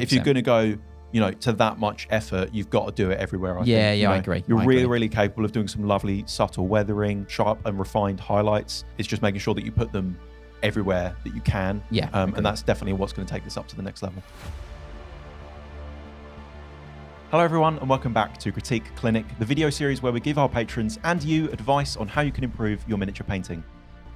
If you're going to go, to that much effort, you've got to do it everywhere. I think. I agree. You're really capable of doing some lovely, subtle weathering, sharp and refined highlights. It's just making sure that you put them everywhere that you can. And that's definitely what's going to take this up to the next level. Hello everyone, and welcome back to Critique Clinic, the video series where we give our patrons and you advice on how you can improve your miniature painting.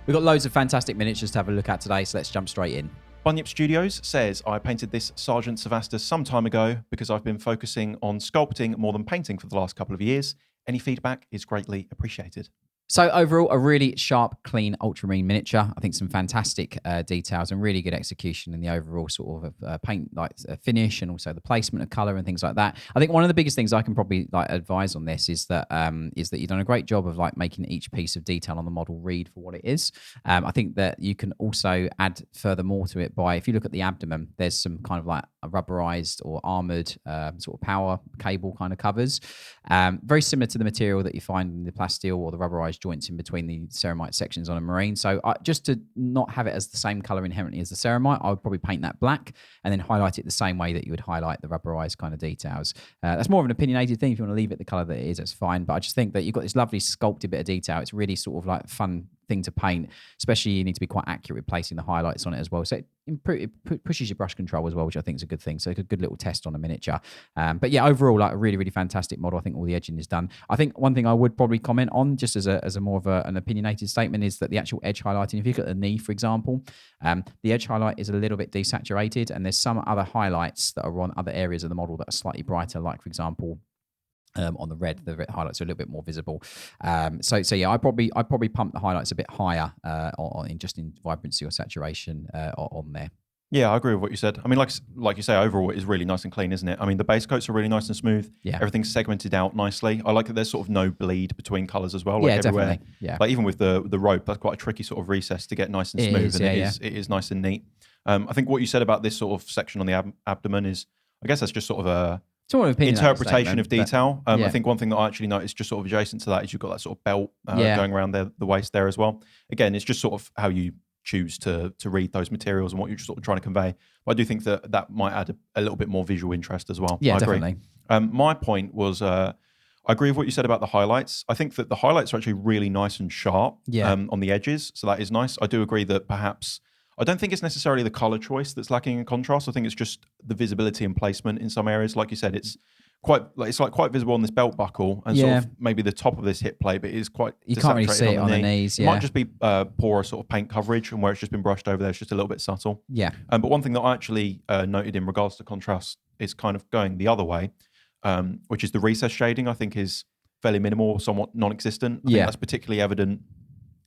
We've got loads of fantastic miniatures to have a look at today, so let's jump straight in. Bunyip Studios says, I painted this Sergeant Sevastus some time ago because I've been focusing on sculpting more than painting for the last couple of years. Any feedback is greatly appreciated. So overall, a really sharp, clean ultramarine miniature. I think some fantastic details and really good execution in the overall sort of paint finish, and also the placement of color and things like that. I think one of the biggest things I can probably advise on this is that you've done a great job of making each piece of detail on the model read for what it is. I think that you can also add further more to it by, if you look at the abdomen, there's some kind of a rubberized or armored sort of power cable kind of covers. Very similar to the material that you find in the plasteel or the rubberized joints in between the ceramite sections on a marine. So just to not have it as the same color inherently as the ceramite, I would probably paint that black and then highlight it the same way that you would highlight the rubberized kind of details. That's more of an opinionated thing. If you want to leave it the color that it is, that's fine. But I just think that you've got this lovely sculpted bit of detail. It's really sort of fun thing to paint, especially you need to be quite accurate with placing the highlights on it as well. So it pushes your brush control as well, which I think is a good thing. So it's a good little test on a miniature. But yeah, overall, a really, really fantastic model. I think all the edging is done. I think one thing I would probably comment on, just as a more of an opinionated statement, is that the actual edge highlighting, if you look at the knee, for example, the edge highlight is a little bit desaturated, and there's some other highlights that are on other areas of the model that are slightly brighter, like, for example, on the red highlights are a little bit more visible. So yeah, I probably pump the highlights a bit higher in vibrancy or saturation on there. Yeah, I agree with what you said. I mean, like you say, overall it is really nice and clean, isn't it? I mean, the base coats are really nice and smooth. Yeah. Everything's segmented out nicely. I like that there's sort of no bleed between colours as well. Yeah, everywhere. definitely. Yeah. Even with the rope, that's quite a tricky sort of recess to get nice and smooth. It is nice and neat. I think what you said about this sort of section on the abdomen is, I guess that's just sort of a interpretation of detail. I think one thing that I actually noticed just sort of adjacent to that is you've got that sort of belt going around the waist there as well. Again, it's just sort of how you choose to read those materials and what you're just sort of trying to convey. But I do think that might add a little bit more visual interest as well. Yeah, I agree. definitely. My point was, I agree with what you said about the highlights. I think that the highlights are actually really nice and sharp on the edges. So that is nice. I do agree that perhaps, I don't think it's necessarily the color choice that's lacking in contrast. I think it's just the visibility and placement in some areas. Like you said, it's quite visible on this belt buckle and sort of maybe the top of this hip plate, but it is quite you can't really see it on the knees. It might just be poorer sort of paint coverage, and where it's just been brushed over there, it's just a little bit subtle. Yeah. But one thing that I actually noted in regards to contrast is kind of going the other way, which is the recess shading. I think is fairly minimal or somewhat non-existent. I think that's particularly evident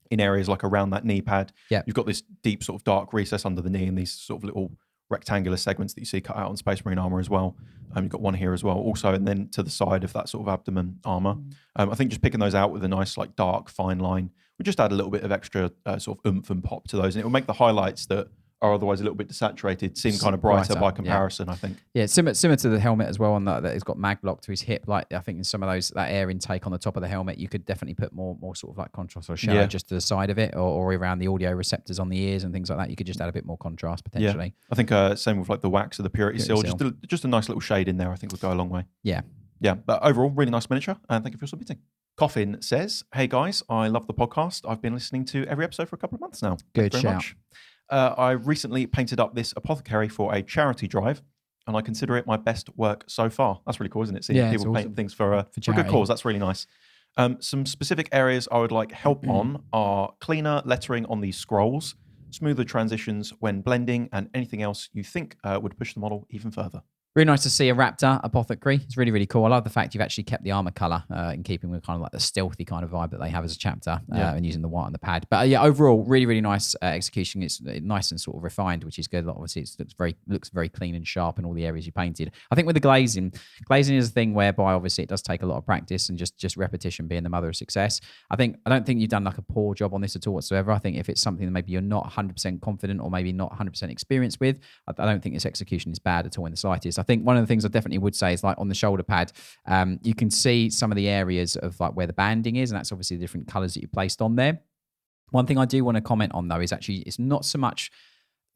in areas like around that knee pad. Yeah. You've got this deep sort of dark recess under the knee and these sort of little rectangular segments that you see cut out on Space Marine armor as well. You've got one here as well also, and then to the side of that sort of abdomen armor. I think just picking those out with a nice dark fine line would just add a little bit of extra sort of oomph and pop to those, and it will make the highlights that are otherwise a little bit desaturated seem kind of brighter by comparison. I think similar to the helmet as well, on that it's got mag lock to his hip. I think in some of those, that air intake on the top of the helmet, you could definitely put more sort of contrast or shadow just to the side of it, or around the audio receptors on the ears and things like that. You could just add a bit more contrast potentially. I think same with the wax of the purity seal. Just a nice little shade in there, I think would go a long way. Yeah, but overall, really nice miniature, and thank you for submitting. Coffin says, hey guys, I love the podcast. I've been listening to every episode for a couple of months now. Good shout. Much. I recently painted up this apothecary for a charity drive, and I consider it my best work so far. That's really cool, isn't it? Seeing people paint things for a good cause. That's really nice. Some specific areas I would like help on are cleaner lettering on these scrolls, smoother transitions when blending, and anything else you think would push the model even further. Really nice to see a Raptor apothecary. It's really, really cool. I love the fact you've actually kept the armor color in keeping with kind of the stealthy kind of vibe that they have as a chapter and using the white on the pad. But overall, really, really nice execution. It's nice and sort of refined, which is good. Obviously, it looks very clean and sharp in all the areas you painted. I think with the glazing is a thing whereby obviously it does take a lot of practice and just repetition being the mother of success. I don't think you've done a poor job on this at all whatsoever. I think if it's something that maybe you're not 100% confident or maybe not 100% experienced with, I don't think this execution is bad at all in the slightest. I think one of the things I definitely would say is on the shoulder pad, you can see some of the areas of where the banding is, and that's obviously the different colors that you placed on there. One thing I do want to comment on though is actually it's not so much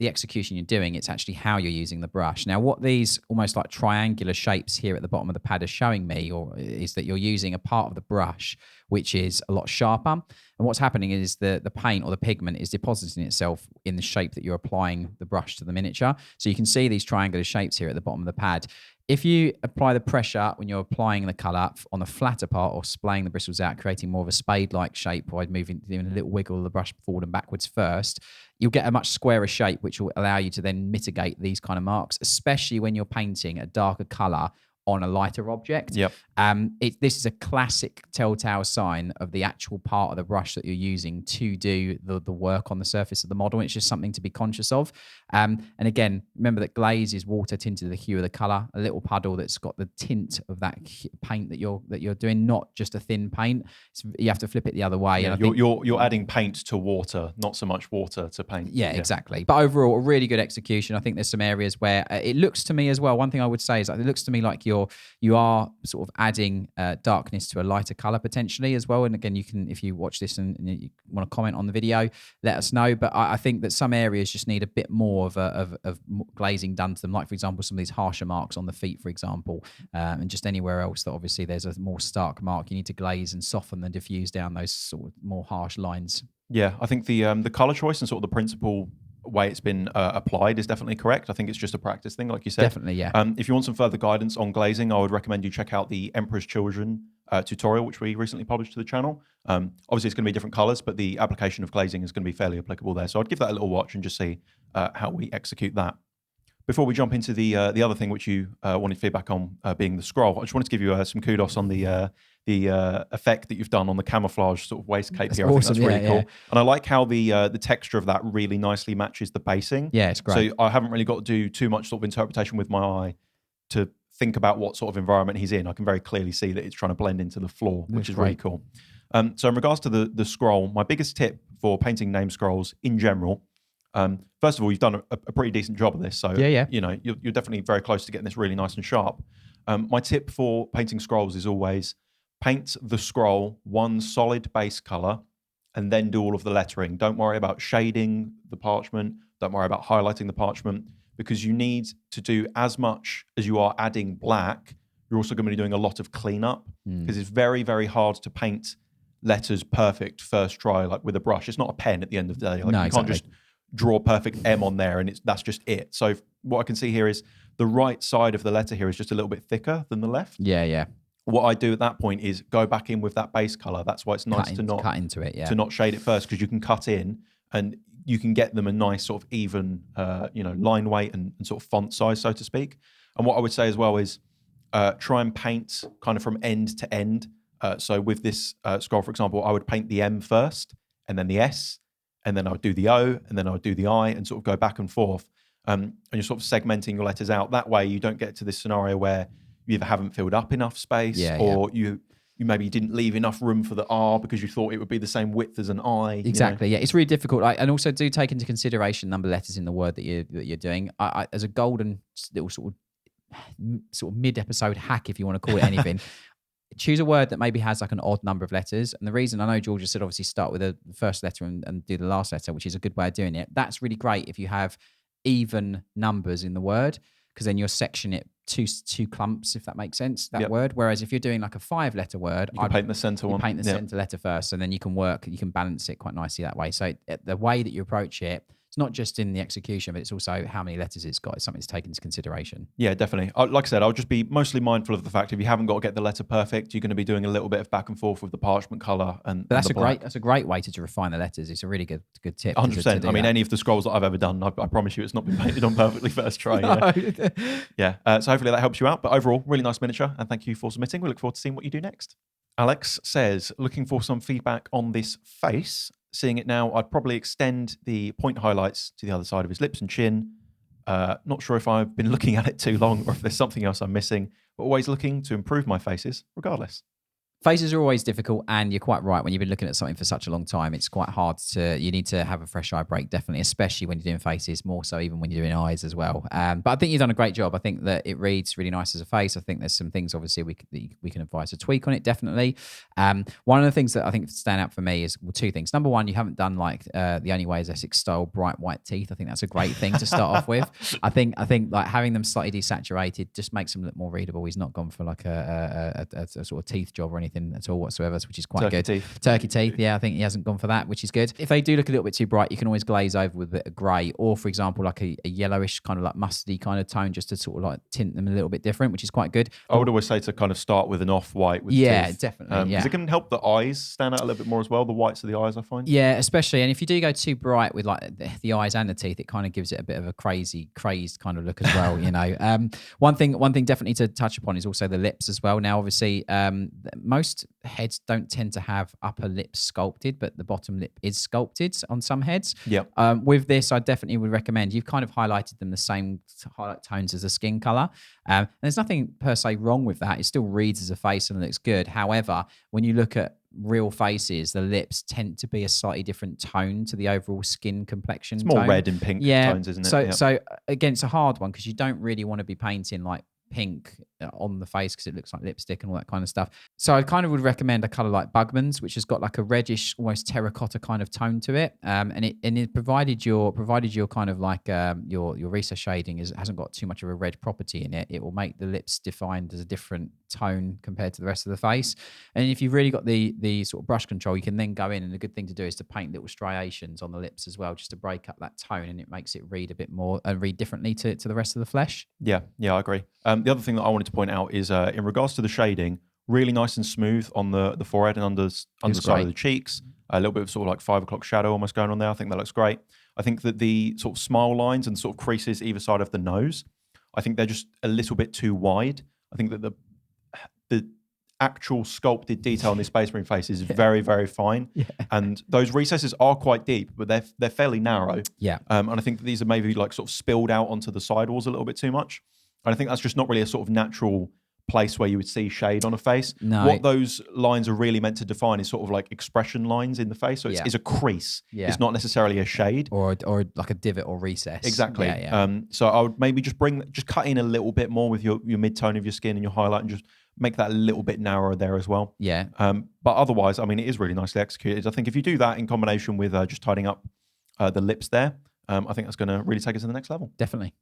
the execution you're doing, it's actually how you're using the brush. Now, what these almost like triangular shapes here at the bottom of the pad are showing me is that you're using a part of the brush which is a lot sharper. And what's happening is the paint or the pigment is depositing itself in the shape that you're applying the brush to the miniature. So you can see these triangular shapes here at the bottom of the pad. If you apply the pressure when you're applying the colour on the flatter part or splaying the bristles out, creating more of a spade-like shape by doing a little wiggle of the brush forward and backwards first, you'll get a much squarer shape, which will allow you to then mitigate these kind of marks, especially when you're painting a darker colour on a lighter object. Yep. This is a classic telltale sign of the actual part of the brush that you're using to do the work on the surface of the model. It's just something to be conscious of. And again, remember that glaze is water tinted to the hue of the color. A little puddle that's got the tint of that paint that you're doing, not just a thin paint. You have to flip it the other way. Yeah, and you're adding paint to water, not so much water to paint. Yeah, exactly. But overall, a really good execution. I think there's some areas where it looks to me as well. One thing I would say is that it looks to me like you are sort of adding darkness to a lighter color potentially as well. And again, you can, if you watch this and you want to comment on the video, let us know. But I think that some areas just need a bit more of glazing done to them. Like, for example, some of these harsher marks on the feet, for example, and just anywhere else that obviously there's a more stark mark. You need to glaze and soften and diffuse down those sort of more harsh lines. Yeah, I think the color choice and sort of the principle way it's been applied is definitely correct. I think it's just a practice thing, like you said. Definitely, yeah. If you want some further guidance on glazing, I would recommend you check out the Emperor's Children tutorial, which we recently published to the channel. Obviously, it's going to be different colors, but the application of glazing is going to be fairly applicable there. So I'd give that a little watch and just see how we execute that. Before we jump into the other thing which you wanted feedback on, being the scroll, I just wanted to give you some kudos on the effect that you've done on the camouflage sort of waistcoat here. Awesome. I think that's really cool. And I like how the texture of that really nicely matches the basing. Yeah, it's great. So I haven't really got to do too much sort of interpretation with my eye to think about what sort of environment he's in. I can very clearly see that it's trying to blend into the floor, which is really cool. So in regards to the scroll, my biggest tip for painting name scrolls in general, first of all, you've done a pretty decent job of this. So you know, you're definitely very close to getting this really nice and sharp. My tip for painting scrolls is always paint the scroll one solid base color and then do all of the lettering. Don't worry about shading the parchment. Don't worry about highlighting the parchment, because you need to do as much as you are adding black. You're also going to be doing a lot of cleanup, because it's very, very hard to paint letters perfect first try, like with a brush. It's not a pen at the end of the day. Like, you can't just draw perfect M on there and that's just it. So what I can see here is the right side of the letter here is just a little bit thicker than the left. Yeah. What I do at that point is go back in with that base color. That's why it's nice to not cut into it, to not shade it first, because you can cut in and you can get them a nice sort of even, line weight and sort of font size, so to speak. And what I would say as well is try and paint kind of from end to end. So with this scroll, for example, I would paint the M first and then the S, and then I would do the O, and then I would do the I, and sort of go back and forth. And you're sort of segmenting your letters out. That way you don't get to this scenario where you either haven't filled up enough space or you maybe didn't leave enough room for the R because you thought it would be the same width as an I. Exactly, yeah. It's really difficult. And also do take into consideration number of letters in the word that you're doing. I as a golden little sort of mid-episode hack, if you want to call it anything, choose a word that maybe has like an odd number of letters. And the reason, I know Georgia said obviously start with the first letter and do the last letter, which is a good way of doing it. That's really great if you have even numbers in the word, because then you'll section it two clumps, if that makes sense, that word. Whereas if you're doing like a 5-letter word, you can paint the center one. Paint the center letter first, and then you can balance it quite nicely that way. So the way that you approach it, it's not just in the execution, but it's also how many letters it's got. It's something to take into consideration. Yeah, definitely. Like I said, I'll just be mostly mindful of the fact if you haven't got to get the letter perfect, you're going to be doing a little bit of back and forth with the parchment color But that's a great way to refine the letters. It's a really good tip. 100%. I mean, any of the scrolls that I've ever done, I promise you, it's not been painted on perfectly first try. So hopefully that helps you out. But overall, really nice miniature, and thank you for submitting. We look forward to seeing what you do next. Alex says, looking for some feedback on this face. Seeing it now, I'd probably extend the point highlights to the other side of his lips and chin. Not sure if I've been looking at it too long or if there's something else I'm missing, but always looking to improve my faces regardless. Faces are always difficult, and you're quite right. When you've been looking at something for such a long time, it's quite hard you need to have a fresh eye break, definitely, especially when you're doing faces, more so even when you're doing eyes as well. But I think you've done a great job. I think that it reads really nice as a face. I think there's some things, obviously, we can advise a tweak on it, definitely. One of the things that I think stand out for me is, well, two things. Number one, you haven't done like the only way is Essex style bright white teeth. I think that's a great thing to start off with. I think like having them slightly desaturated just makes them look more readable. He's not gone for like a sort of teeth job or anything at all whatsoever, which is quite good. Turkey teeth, yeah, I think he hasn't gone for that, which is good. If they do look a little bit too bright, you can always glaze over with a bit of grey, or for example, like a yellowish kind of like mustardy kind of tone, just to sort of like tint them a little bit different, which is quite good. I would always say to kind of start with an off-white with teeth. Definitely. Because it can help the eyes stand out a little bit more as well, the whites of the eyes, I find. Yeah, especially, and if you do go too bright with like the eyes and the teeth, it kind of gives it a bit of a crazed kind of look as well, you know. One thing definitely to touch upon is also the lips as well. Now, obviously, most heads don't tend to have upper lips sculpted, but the bottom lip is sculpted on some heads. Yeah. With this, I definitely would recommend, you've kind of highlighted them the same highlight tones as the skin color. And there's nothing per se wrong with that. It still reads as a face and looks good. However, when you look at real faces, the lips tend to be a slightly different tone to the overall skin complexion. It's more red and pink tones, isn't it? So again, it's a hard one because you don't really want to be painting like pink on the face because it looks like lipstick and all that kind of stuff. So I kind of would recommend a color like Bugman's, which has got like a reddish, almost terracotta kind of tone to it. And it provided your kind of like your recess shading hasn't got too much of a red property in it. It will make the lips defined as a different tone compared to the rest of the face. And if you've really got the sort of brush control, you can then go in, and a good thing to do is to paint little striations on the lips as well, just to break up that tone, and it makes it read a bit more read differently to the rest of the flesh. Yeah, I agree. The other thing that I wanted to point out is in regards to the shading, really nice and smooth on the forehead and underside of the cheeks. A little bit of sort of like 5 o'clock shadow almost going on there. I think that looks great. I think that the sort of smile lines and sort of creases either side of the nose, I think they're just a little bit too wide. I think that the actual sculpted detail on this Space Marine face is very, very fine. Yeah. And those recesses are quite deep, but they're fairly narrow. Yeah. And I think that these are maybe like sort of spilled out onto the sidewalls a little bit too much. And I think that's just not really a sort of natural place where you would see shade on a face. No. What those lines are really meant to define is sort of like expression lines in the face. So it's a crease. Yeah. It's not necessarily a shade. Or like a divot or recess. Exactly. Yeah. So I would maybe just cut in a little bit more with your mid-tone of your skin and your highlight, and just make that a little bit narrower there as well. Yeah. But otherwise, I mean, it is really nicely executed. I think if you do that in combination with just tidying up the lips there, I think that's going to really take us to the next level. Definitely.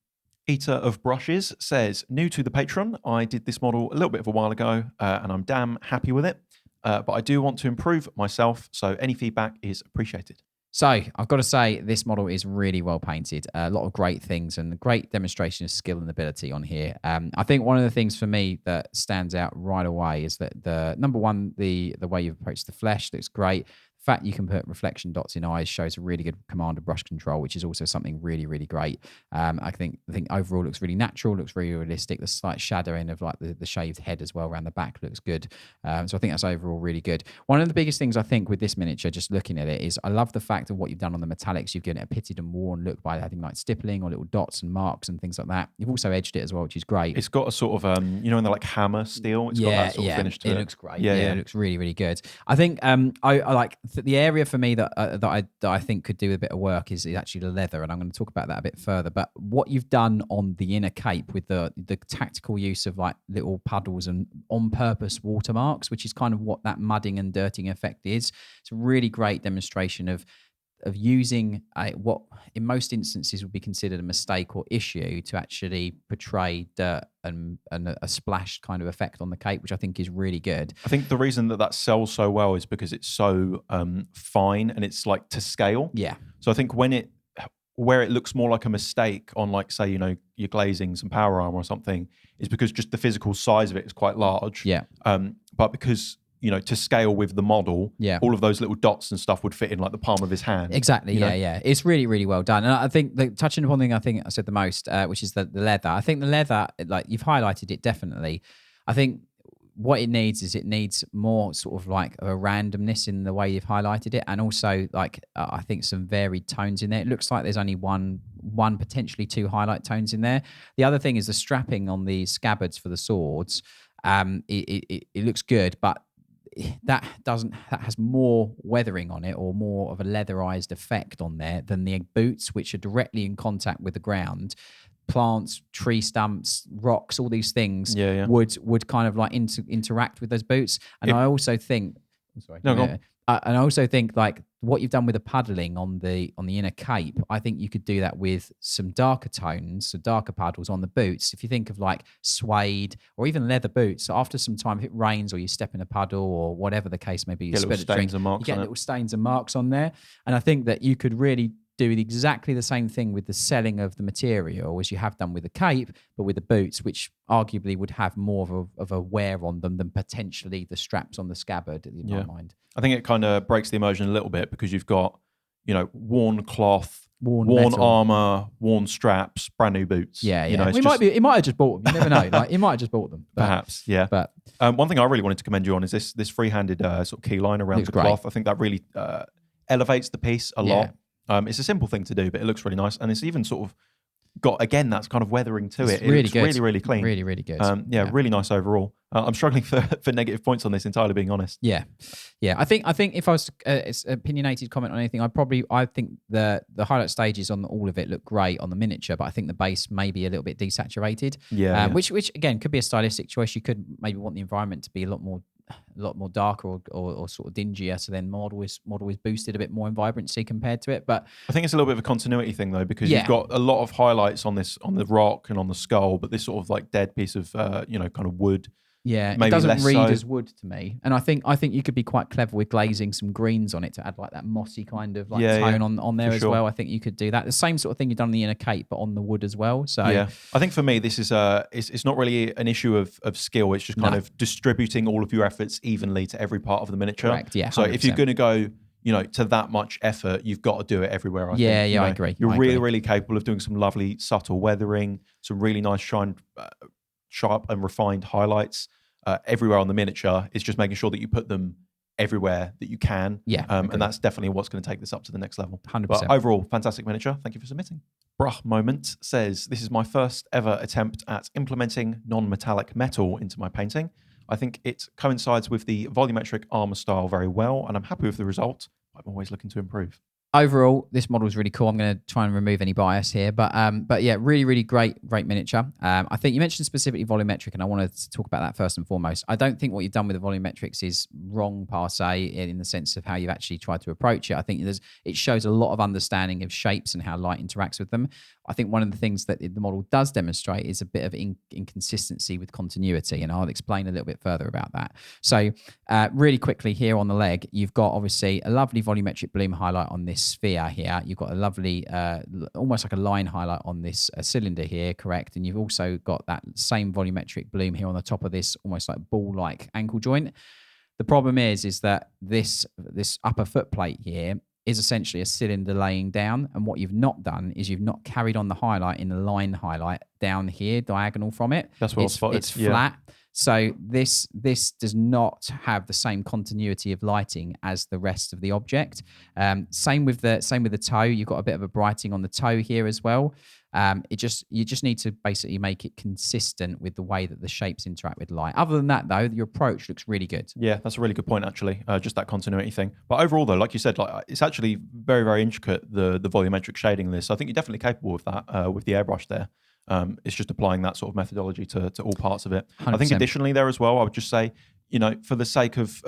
Eater of Brushes says, new to the Patreon, I did this model a little bit of a while ago, and I'm damn happy with it. But I do want to improve myself, so any feedback is appreciated. So I've got to say, this model is really well painted. A lot of great things and a great demonstration of skill and ability on here. I think one of the things for me that stands out right away is that the number one, the way you've approached the flesh looks great. The fact you can put reflection dots in eyes shows a really good command of brush control, which is also something really, really great. I think overall looks really natural, looks really realistic. The slight shadowing of like the shaved head as well around the back looks good. So I think that's overall really good. One of the biggest things I think with this miniature, just looking at it, is I love the fact of what you've done on the metallics. You've given it a pitted and worn look by adding like stippling or little dots and marks and things like that. You've also edged it as well, which is great. It's got a sort of, in the like hammer steel, it's got that sort of finish to it. It looks great. Yeah, it looks really, really good. I think I like the area for me that I think could do a bit of work is actually the leather, and I'm going to talk about that a bit further. But what you've done on the inner cape with the tactical use of like little puddles and on purpose watermarks, which is kind of what that mudding and dirting effect is. It's a really great demonstration of using what in most instances would be considered a mistake or issue to actually portray dirt and a splash kind of effect on the cape, which I think is really good. I think the reason that sells so well is because it's so fine and it's like to scale. Yeah. So I think where it looks more like a mistake on like, say, your glazings and power armor or something, is because just the physical size of it is quite large. Yeah. But because to scale with the model, all of those little dots and stuff would fit in like the palm of his hand. Exactly, yeah. It's really, really well done. And I think touching upon the thing I think I said the most, which is the leather. I think the leather, like you've highlighted it definitely. I think what it needs more sort of like a randomness in the way you've highlighted it, and also like I think some varied tones in there. It looks like there's only one potentially two highlight tones in there. The other thing is the strapping on the scabbards for the swords. It looks good, but that has more weathering on it, or more of a leatherized effect on there than the boots, which are directly in contact with the ground. Plants, tree stumps, rocks, all these things would kind of like interact with those boots. And I also think, and I also think like what you've done with the puddling on the inner cape, I think you could do that with some darker tones, so darker puddles on the boots. If you think of like suede or even leather boots, so after some time, if it rains or you step in a puddle or whatever the case may be, you spill a drink, you get little stains and marks on there. And I think that you could really do exactly the same thing with the selling of the material as you have done with the cape, but with the boots, which arguably would have more of a wear on them than potentially the straps on the scabbard, in my mind. I think it kind of breaks the immersion a little bit because you've got, worn cloth, worn armor, worn straps, brand new boots. Yeah. It might have just bought them. You never know. Like, it might have just bought them. Perhaps, yeah. But one thing I really wanted to commend you on is this free-handed sort of key line around the cloth. I think that really elevates the piece a lot. It's a simple thing to do, but it looks really nice. And it's even sort of got, again, that's kind of weathering to it. It looks really, really clean. Really, really good. Really nice overall. I'm struggling for negative points on this, entirely being honest. Yeah. I think if I was it's opinionated comment on anything, I think the highlight stages on all of it look great on the miniature, but I think the base may be a little bit desaturated. Which again could be a stylistic choice. You could maybe want the environment to be a lot more darker or sort of dingier, so then model is boosted a bit more in vibrancy compared to it. But I think it's a little bit of a continuity thing though, because you've got a lot of highlights on the rock and on the skull, but this sort of like dead piece of kind of wood. Yeah, it doesn't read as wood to me, and I think you could be quite clever with glazing some greens on it to add like that mossy kind of like tone on there as well. I think you could do that. The same sort of thing you've done on the inner cape, but on the wood as well. So I think for me this is it's not really an issue of skill. It's just kind of distributing all of your efforts evenly to every part of the miniature. Correct. Yeah. 100%. So if you're going to go, to that much effort, you've got to do it everywhere. I think. I agree. You're really capable of doing some lovely subtle weathering, some really nice sharp and refined highlights. Everywhere on the miniature. Is just making sure that you put them everywhere that you can. And that's definitely what's going to take this up to the next level. 100%. But overall, fantastic miniature. Thank you for submitting. Bruh Moment says, this is my first ever attempt at implementing non-metallic metal into my painting. I think it coincides with the volumetric armor style very well, and I'm happy with the result. I'm always looking to improve. Overall, this model is really cool. I'm going to try and remove any bias here, but yeah, really, really great miniature. I think you mentioned specifically volumetric, and I wanted to talk about that first and foremost. I don't think what you've done with the volumetrics is wrong per se, in the sense of how you've actually tried to approach it. I think it shows a lot of understanding of shapes and how light interacts with them. I think one of the things that the model does demonstrate is a bit of inconsistency with continuity, and I'll explain a little bit further about that. So really quickly here on the leg, you've got obviously a lovely volumetric bloom highlight on this sphere here. You've got a lovely, almost like a line highlight on this cylinder here, correct? And you've also got that same volumetric bloom here on the top of this almost like ball-like ankle joint. The problem is that this upper foot plate here is essentially a cylinder laying down, and what you've not done is you've not carried on the highlight in the line highlight down here, diagonal from it. That's what I spotted. It's flat. So this does not have the same continuity of lighting as the rest of the object. Same with the toe. You've got a bit of a brighting on the toe here as well. You just need to basically make it consistent with the way that the shapes interact with light. Other than that, though, your approach looks really good. Yeah, that's a really good point, actually. Just that continuity thing. But overall, though, like you said, like it's actually very, very intricate, the volumetric shading in this. So I think you're definitely capable of that with the airbrush there. It's just applying that sort of methodology to all parts of it. 100%. I think additionally there as well, I would just say, for the sake of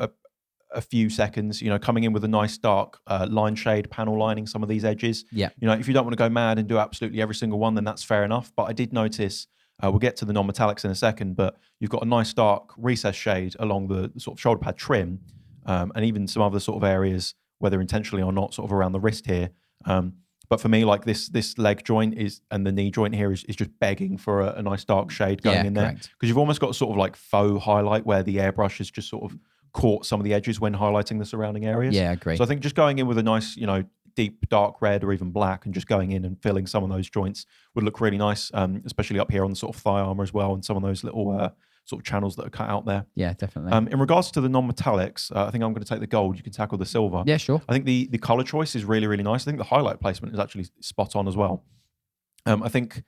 a few seconds, coming in with a nice dark line shade, panel lining some of these edges. Yeah. If you don't want to go mad and do absolutely every single one, then that's fair enough. But I did notice, we'll get to the non-metallics in a second, but you've got a nice dark recess shade along the sort of shoulder pad trim, and even some other sort of areas, whether intentionally or not, sort of around the wrist here. But for me, like this leg joint and the knee joint here is just begging for a nice dark shade going in there. Because you've almost got a sort of like faux highlight where the airbrush has just sort of caught some of the edges when highlighting the surrounding areas. Yeah, I agree. So I think just going in with a nice, deep dark red or even black and just going in and filling some of those joints would look really nice, especially up here on the sort of thigh armor as well and some of those little sort of channels that are cut out there. Yeah, definitely. In regards to the non-metallics, I think I'm going to take the gold. You can tackle the silver. Yeah, sure. I think the color choice is really, really nice. I think the highlight placement is actually spot on as well. I think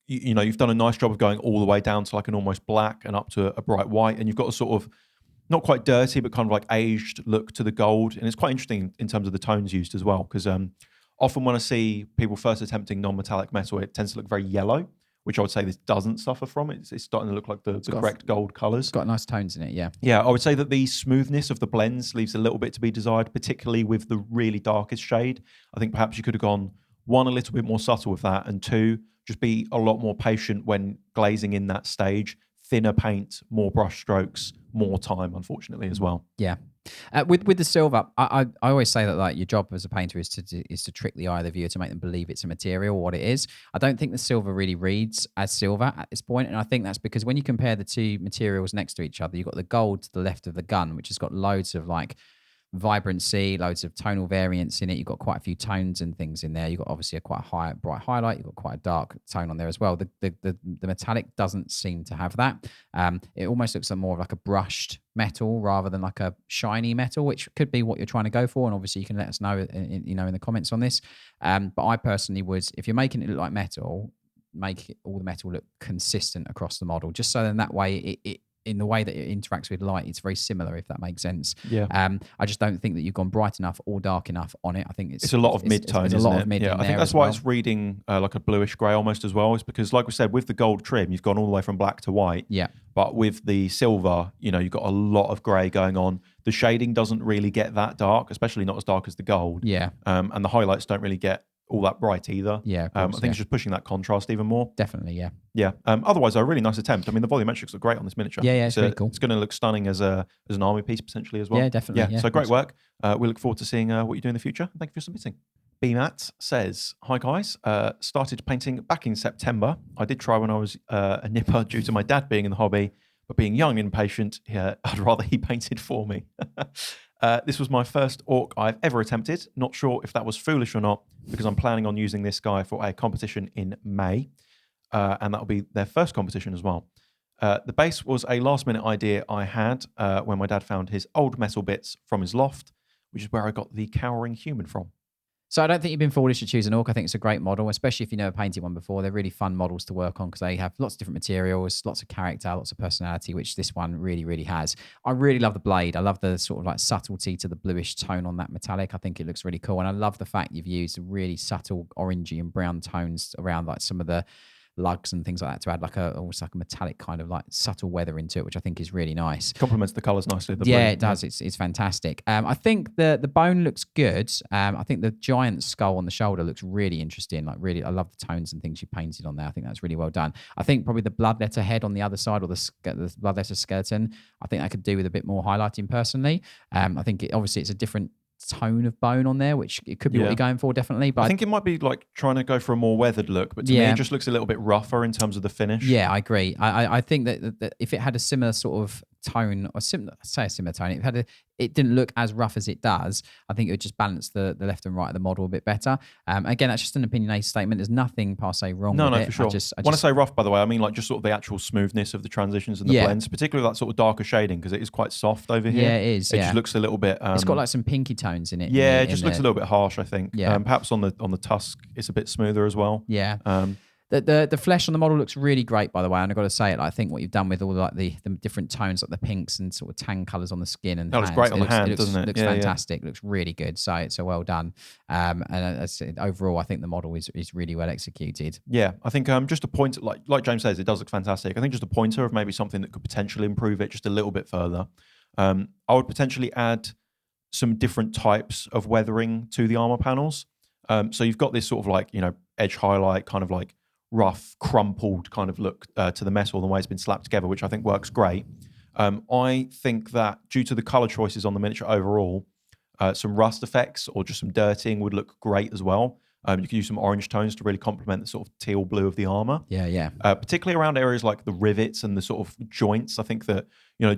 you've done a nice job of going all the way down to like an almost black and up to a bright white, and you've got a sort of not quite dirty, but kind of like aged look to the gold. And it's quite interesting in terms of the tones used as well, because often when I see people first attempting non-metallic metal, it tends to look very yellow, which I would say this doesn't suffer from. It's starting to look like the correct gold colours. It's got nice tones in it, yeah. Yeah, I would say that the smoothness of the blends leaves a little bit to be desired, particularly with the really darkest shade. I think perhaps you could have gone, one, a little bit more subtle with that, and two, just be a lot more patient when glazing in that stage. Thinner paint, more brush strokes, more time, unfortunately, as well. Yeah. With the silver, I always say that like your job as a painter is to trick the eye of the viewer to make them believe it's a material, what it is. I don't think the silver really reads as silver at this point, and I think that's because when you compare the two materials next to each other, you've got the gold to the left of the gun, which has got loads of like vibrancy, loads of tonal variance in it. You've got quite a few tones and things in there. You've got obviously a quite high, bright highlight. You've got quite a dark tone on there as well. The metallic doesn't seem to have that. It almost looks more of like a brushed metal rather than like a shiny metal, which could be what you're trying to go for. And obviously you can let us know, in the comments on this. But I personally would, if you're making it look like metal, make all the metal look consistent across the model, just so then that way it in the way that it interacts with light, it's very similar, if that makes sense. Yeah. I just don't think that you've gone bright enough or dark enough on it. I think it's a lot of mid-tone, There's a lot of mid Yeah, I think that's why it's reading like a bluish grey almost as well. Is because, like we said, with the gold trim, you've gone all the way from black to white. Yeah. But with the silver, you've got a lot of grey going on. The shading doesn't really get that dark, especially not as dark as the gold. Yeah. And the highlights don't really get all that bright either. Yeah, I think it's just pushing that contrast even more. Definitely, yeah. Yeah. Otherwise, a really nice attempt. I mean, the volumetrics look great on this miniature. Yeah, it's really cool. It's going to look stunning as an army piece potentially as well. Yeah, definitely. Yeah. So great work. We look forward to seeing what you do in the future. Thank you for submitting. BMAT says, hi guys, started painting back in September. I did try when I was a nipper due to my dad being in the hobby, but being young and impatient, I'd rather he painted for me. This was my first orc I've ever attempted. Not sure if that was foolish or not, because I'm planning on using this guy for a competition in May, and that'll be their first competition as well. The base was a last-minute idea I had when my dad found his old metal bits from his loft, which is where I got the cowering human from. So I don't think you've been foolish to choose an orc. I think it's a great model, especially if you've never painted one before. They're really fun models to work on because they have lots of different materials, lots of character, lots of personality, which this one really, really has. I really love the blade. I love the sort of like subtlety to the bluish tone on that metallic. I think it looks really cool. And I love the fact you've used really subtle orangey and brown tones around like some of the lugs and things like that to add like almost like a metallic kind of like subtle weather into it, which I think is really nice. Complements the colours nicely. It does. It's fantastic. I think the bone looks good. I think the giant skull on the shoulder looks really interesting. Like really, I love the tones and things you painted on there. I think that's really well done. I think probably the bloodletter head on the other side or the bloodletter skeleton, I think I could do with a bit more highlighting personally. I think obviously it's a different tone of bone on there, which it could be what you're going for, definitely. But I think it might be like trying to go for a more weathered look, but to me it just looks a little bit rougher in terms of the finish. Yeah, I agree. I think that if it had a similar sort of tone, or similar tone, it didn't look as rough as it does, I think it would just balance the left and right of the model a bit better. Again, that's just an opinionated statement. There's nothing per se wrong with it. No, for sure. When I say rough, by the way, I mean like just sort of the actual smoothness of the transitions and the blends, particularly that sort of darker shading, because it is quite soft over here. Yeah, it is. It just looks a little bit... it's got like some pinky tones in it. Yeah, it just looks a little bit harsh, I think. Yeah. Perhaps on the tusk, it's a bit smoother as well. Yeah. The flesh on the model looks really great, by the way, and I've got to say it. I think what you've done with all like the different tones, like the pinks and sort of tan colours on the skin and looks great on the hand, doesn't it? Looks fantastic. Looks really good. So well done. And overall, I think the model is really well executed. Yeah, I think just a point, like James says, it does look fantastic. I think just a pointer of maybe something that could potentially improve it just a little bit further. I would potentially add some different types of weathering to the armor panels. So you've got this sort of like, edge highlight, kind of like rough, crumpled kind of look to the metal, the way it's been slapped together, which I think works great. I think that due to the color choices on the miniature overall, some rust effects or just some dirtying would look great as well. You could use some orange tones to really complement the sort of teal blue of the armor. Yeah. Particularly around areas like the rivets and the sort of joints. I think that,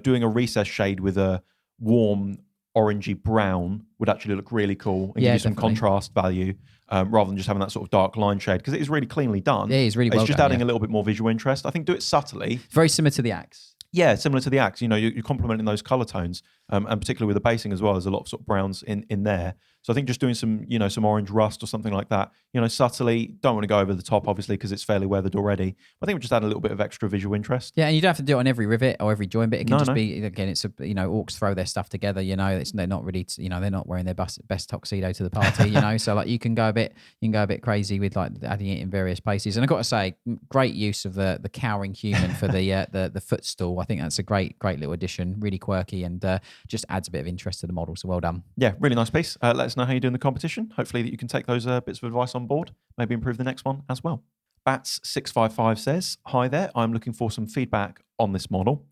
doing a recess shade with a warm orangey brown would actually look really cool and give you some contrast value rather than just having that sort of dark line shade, because it is really cleanly done. Yeah, it's really well done. It's just adding a little bit more visual interest. I think do it subtly. Very similar to the axe. Yeah, similar to the axe. You're complementing those color tones. and particularly with the basing as well, there's a lot of sort of browns in there. So I think just doing some, some orange rust or something like that, subtly, don't want to go over the top, obviously, because it's fairly weathered already. I think we just add a little bit of extra visual interest. Yeah, and you don't have to do it on every rivet or every join bit. It can be, again, it's orcs throw their stuff together, they're not really, they're not wearing their best tuxedo to the party, so like you can go a bit crazy with like adding it in various places. And I've got to say, great use of the cowering human for the footstool. I think that's a great little addition, really quirky, and just adds a bit of interest to the model. So well done. Yeah, really nice piece. Let us know how you do in the competition. Hopefully that you can take those bits of advice on board, maybe improve the next one as well. Bats655 says, hi there, I'm looking for some feedback on this model.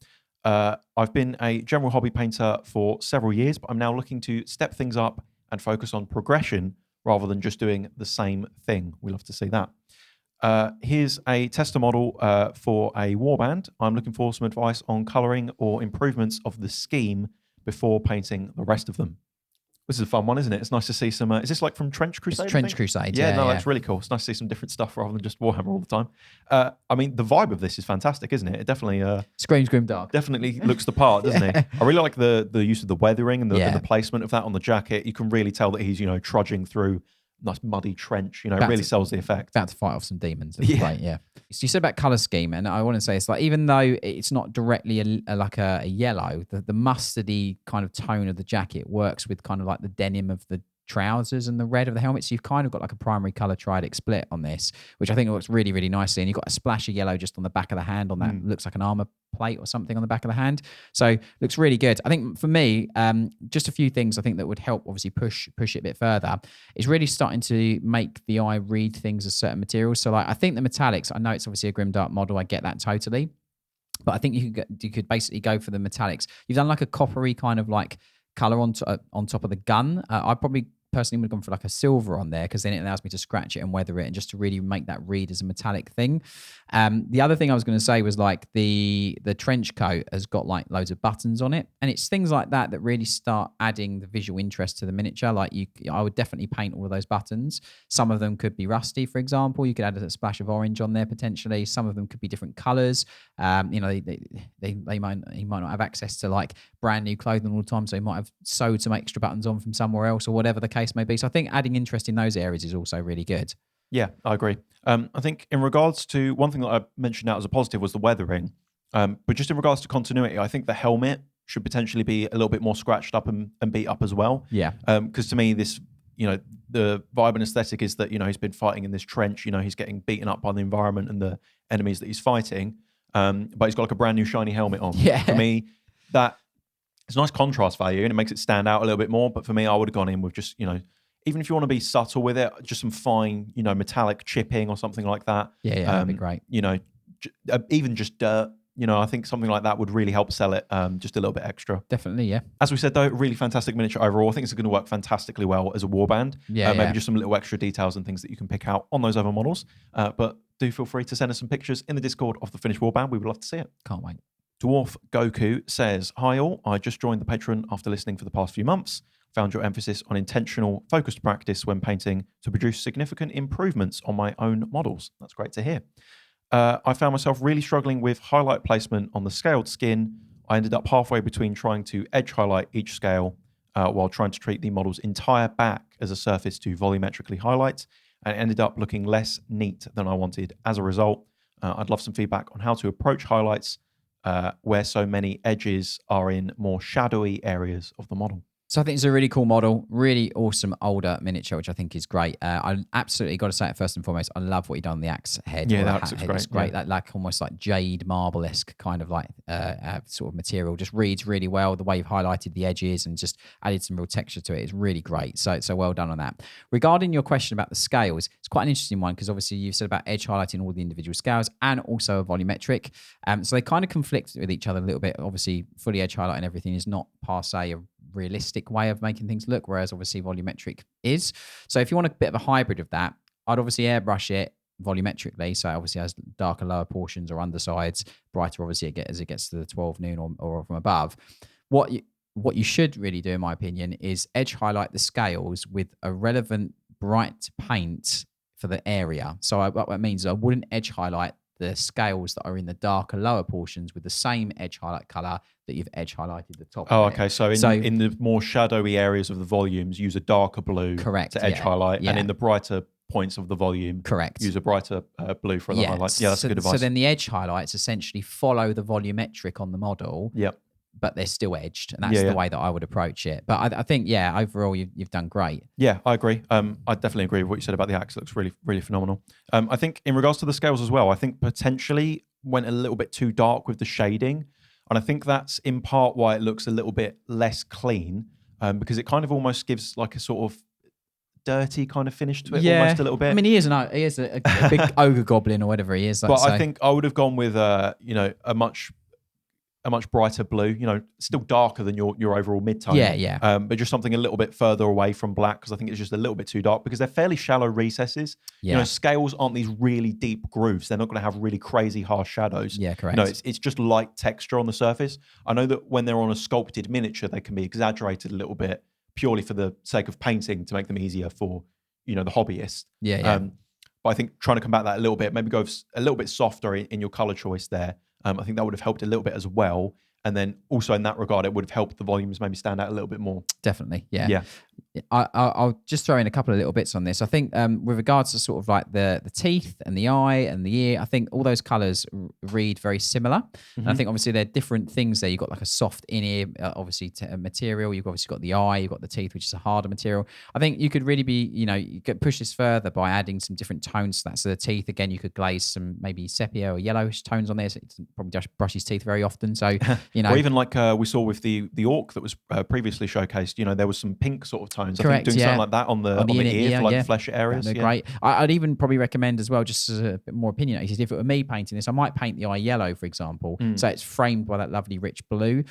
I've been a general hobby painter for several years, but I'm now looking to step things up and focus on progression rather than just doing the same thing. We love to see that. Here's a tester model for a warband. I'm looking for some advice on colouring or improvements of the scheme before painting the rest of them. This is a fun one, isn't it? It's nice to see some... is this like from Trench Crusade? It's Trench Crusade, yeah. That's really cool. It's nice to see some different stuff rather than just Warhammer all the time. I mean, the vibe of this is fantastic, isn't it? It definitely... screams Grimdark. Definitely looks the part, doesn't it? I really like the use of the weathering and the placement of that on the jacket. You can really tell that he's, trudging through nice muddy trench, it really sells the effect. About to fight off some demons. Great, yeah. So you said about colour scheme, and I want to say it's like, even though it's not directly a yellow, the mustardy kind of tone of the jacket works with kind of like the denim of the trousers and the red of the helmet. So you've kind of got like a primary colour triadic split on this, which I think works really, really nicely. And you've got a splash of yellow just on the back of the hand on that. Looks like an armour plate or something on the back of the hand. So looks really good. I think for me, just a few things I think that would help obviously push it a bit further is really starting to make the eye read things as certain materials. So like, I think the metallics, I know it's obviously a Grimdark model. I get that totally. But I think you could basically go for the metallics. You've done like a coppery kind of like colour on top of the gun. I probably personally would have gone for like a silver on there, because then it allows me to scratch it and weather it and just to really make that read as a metallic thing. The other thing I was going to say was like the trench coat has got like loads of buttons on it, and it's things like that that really start adding the visual interest to the miniature. Like I would definitely paint all of those buttons. Some of them could be rusty, for example. You could add a splash of orange on there potentially. Some of them could be different colors. He might not have access to like brand new clothing all the time, so he might have sewed some extra buttons on from somewhere else or whatever the case may be. So I think adding interest in those areas is also really good. Yeah, I agree. I think in regards to one thing that I mentioned out as a positive was the weathering, but just in regards to continuity, I think the helmet should potentially be a little bit more scratched up and beat up as well. Yeah. Because to me, this, the vibe and aesthetic is that, he's been fighting in this trench, he's getting beaten up by the environment and the enemies that he's fighting, but he's got like a brand new shiny helmet on. Yeah. For me, that it's a nice contrast value and it makes it stand out a little bit more. But for me, I would have gone in with just, even if you want to be subtle with it, just some fine, metallic chipping or something like that. Yeah, that'd be great. Even just dirt, I think something like that would really help sell it just a little bit extra. Definitely, yeah. As we said, though, really fantastic miniature overall. I think it's going to work fantastically well as a warband. Maybe just some little extra details and things that you can pick out on those other models. But do feel free to send us some pictures in the Discord of the finished warband. We would love to see it. Can't wait. Dwarf Goku says, hi all, I just joined the Patreon after listening for the past few months. Found your emphasis on intentional, focused practice when painting to produce significant improvements on my own models. That's great to hear. I found myself really struggling with highlight placement on the scaled skin. I ended up halfway between trying to edge highlight each scale while trying to treat the model's entire back as a surface to volumetrically highlight, and it ended up looking less neat than I wanted. As a result, I'd love some feedback on how to approach highlights where so many edges are in more shadowy areas of the model. So I think it's a really cool model, really awesome older miniature, which I think is great. I absolutely got to say it first and foremost, I love what you've done on the axe head. Yeah, that looks great. It's great. That like almost like jade marble-esque kind of like sort of material. Just reads really well. The way you've highlighted the edges and just added some real texture to it is really great. So well done on that. Regarding your question about the scales, it's quite an interesting one because obviously you've said about edge highlighting all the individual scales and also a volumetric. So they kind of conflict with each other a little bit. Obviously, fully edge highlighting everything is not per se a realistic way of making things look, whereas obviously volumetric is. So if you want a bit of a hybrid of that, I'd obviously airbrush it volumetrically, so obviously has darker lower portions or undersides, brighter obviously as it gets to the 12 noon or from above. What you should really do, in my opinion, is edge highlight the scales with a relevant bright paint for the area. So what that means is I wouldn't edge highlight the scales that are in the darker lower portions with the same edge highlight color that you've edge highlighted the top. Oh, okay. So in the more shadowy areas of the volumes, use a darker blue to edge highlight, and in the brighter points of the volume, use a brighter blue for the highlight. Yeah, that's good advice. So then the edge highlights essentially follow the volumetric on the model. Yep. But they're still edged, and that's the way that I would approach it. But I think, overall, you've done great. Yeah, I agree. I definitely agree with what you said about the axe. It looks really, really phenomenal. I think in regards to the scales as well, I think potentially went a little bit too dark with the shading. And I think that's in part why it looks a little bit less clean, because it kind of almost gives like a sort of dirty kind of finish to it, almost a little bit. I mean, he is a big ogre goblin or whatever he is. But I think I would have gone with a much brighter blue, still darker than your overall mid-tone. Yeah. But just something a little bit further away from black, because I think it's just a little bit too dark, because they're fairly shallow recesses. Yeah. Scales aren't these really deep grooves. They're not going to have really crazy harsh shadows. Yeah, correct. It's just light texture on the surface. I know that when they're on a sculpted miniature, they can be exaggerated a little bit purely for the sake of painting to make them easier for, the hobbyist. Yeah. But I think trying to combat that a little bit, maybe go a little bit softer in your color choice there. I think that would have helped a little bit as well. And then also in that regard, it would have helped the volumes maybe stand out a little bit more. Definitely, yeah. I'll just throw in a couple of little bits on this. I think with regards to sort of like the teeth and the eye and the ear, I think all those colours read very similar. Mm-hmm. And I think obviously they're different things there. You've got like a soft in-ear, obviously material. You've obviously got the eye, you've got the teeth, which is a harder material. I think you could really be, you could push this further by adding some different tones to that. So the teeth, again, you could glaze some maybe sepia or yellowish tones on there. So it's probably just brush his teeth very often. So, Or even like we saw with the orc that was previously showcased, there was some pink sort of tones. Correct, I think doing something like that on the ear for like the flesh areas. They're great. I'd even probably recommend as well, just as a bit more opinionated, if it were me painting this, I might paint the eye yellow, for example. So it's framed by that lovely rich blue.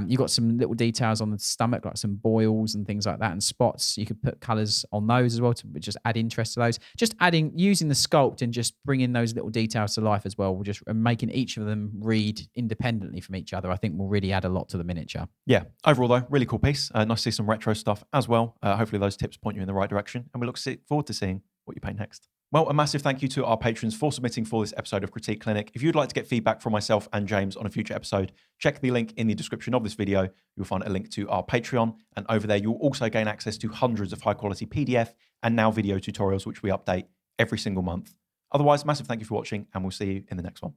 You've got some little details on the stomach, like some boils and things like that, and spots. You could put colours on those as well to just add interest to those. Just using the sculpt and just bringing those little details to life as well. We're just making each of them read independently from each other. I think will really add a lot to the miniature. Yeah, overall though, really cool piece. Nice to see some retro stuff as well. Hopefully those tips point you in the right direction, and we look forward to seeing what you paint next. Well, a massive thank you to our patrons for submitting for this episode of Critique Clinic. If you'd like to get feedback from myself and James on a future episode, check the link in the description of this video. You'll find a link to our Patreon, and over there you'll also gain access to hundreds of high quality PDF and now video tutorials, which we update every single month. Otherwise, massive thank you for watching, and we'll see you in the next one.